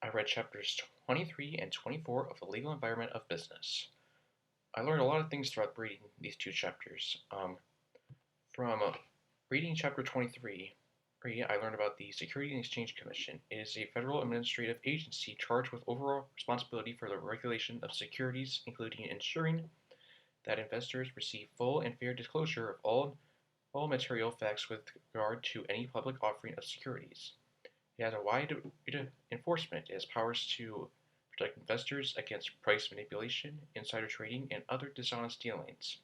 I read chapters 23 and 24 of The Legal Environment of Business. I learned a lot of things throughout reading these two chapters. From reading chapter 23, I learned about the Securities and Exchange Commission. It is a federal administrative agency charged with overall responsibility for the regulation of securities, including ensuring that investors receive full and fair disclosure of all material facts with regard to any public offering of securities. It has a wide enforcement. It has powers to protect investors against price manipulation, insider trading, and other dishonest dealings.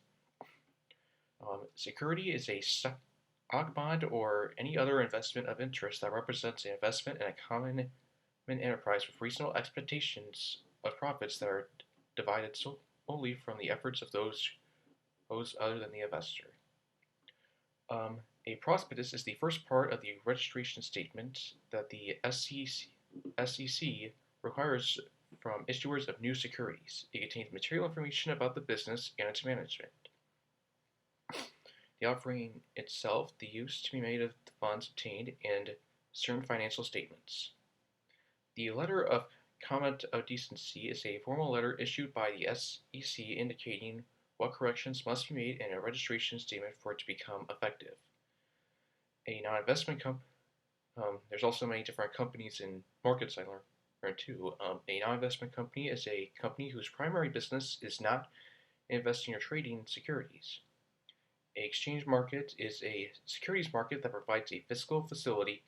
Security is a stock bond or any other investment of interest that represents an investment in a common enterprise with reasonable expectations of profits that are divided solely from the efforts of those other than the investor. A prospectus is the first part of the registration statement that the SEC requires from issuers of new securities. It contains material information about the business and its management, the offering itself, the use to be made of the funds obtained, and certain financial statements. The letter of comment of decency is a formal letter issued by the SEC indicating what corrections must be made in a registration statement for it to become effective. A non-investment company, there's also many different companies and markets I learned too. A non-investment company is a company whose primary business is not investing or trading securities. An exchange market is a securities market that provides a physical facility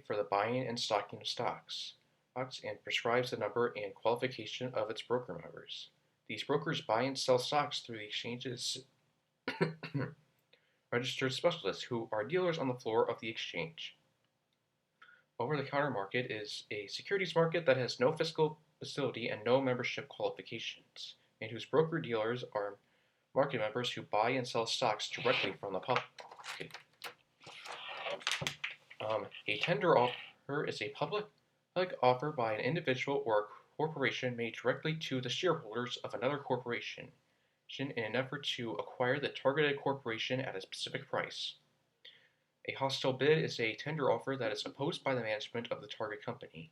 for the buying and stocking of stocks and prescribes the number and qualification of its broker members. These brokers buy and sell stocks through the exchange's registered specialists, who are dealers on the floor of the exchange. Over-the-counter market is a securities market that has no physical facility and no membership qualifications, and whose broker-dealers are market members who buy and sell stocks directly from the public. A tender offer is a public offer by an individual or a corporation made directly to the shareholders of another corporation in an effort to acquire the targeted corporation at a specific price. A hostile bid is a tender offer that is opposed by the management of the target company.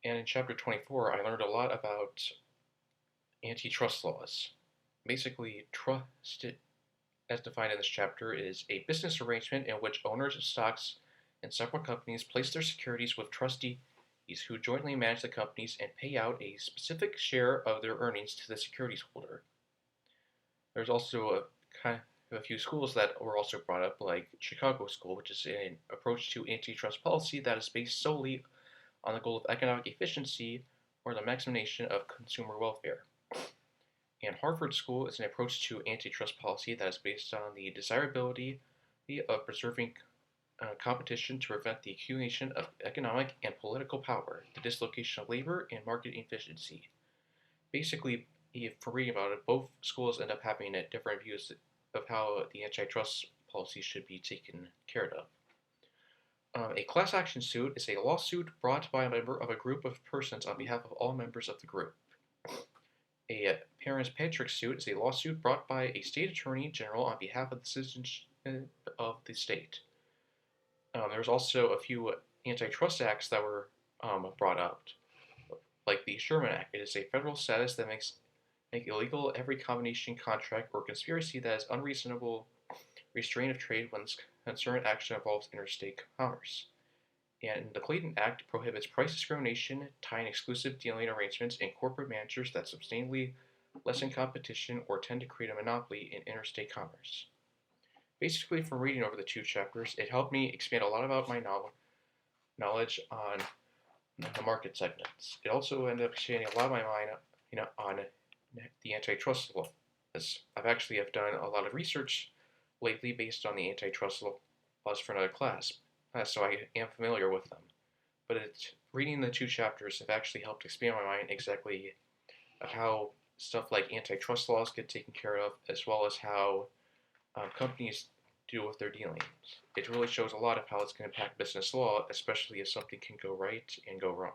And in chapter 24, I learned a lot about antitrust laws. Basically, trust, as defined in this chapter, is a business arrangement in which owners of stocks in several companies place their securities with trustees who jointly manage the companies and pay out a specific share of their earnings to the securities holder. There's also a few schools that were also brought up, like Chicago School, which is an approach to antitrust policy that is based solely on the goal of economic efficiency or the maximization of consumer welfare. And Harvard School is an approach to antitrust policy that is based on the desirability of preserving competition to prevent the accumulation of economic and political power, the dislocation of labor, and market efficiency. Basically, for reading about it, both schools end up having different views of how the antitrust policy should be taken care of. A class action suit is a lawsuit brought by a member of a group of persons on behalf of all members of the group. A parents-patrick suit is a lawsuit brought by a state attorney general on behalf of the citizens of the state. There's also a few antitrust acts that were brought up, like the Sherman Act. It is a federal status that makes illegal every combination, contract, or conspiracy that is unreasonable restraint of trade when concerned action involves interstate commerce. And the Clayton Act prohibits price discrimination, tying exclusive dealing arrangements and corporate managers that substantially lessen competition or tend to create a monopoly in interstate commerce. Basically, from reading over the two chapters, it helped me expand a lot about my knowledge on the market segments. It also ended up expanding a lot of my mind, on the antitrust laws. I've done a lot of research lately based on the antitrust laws for another class, so I am familiar with them. But reading the two chapters have actually helped expand my mind exactly of how stuff like antitrust laws get taken care of, as well as how companies deal with their dealings. It really shows a lot of how it's going to impact business law, especially if something can go right and go wrong.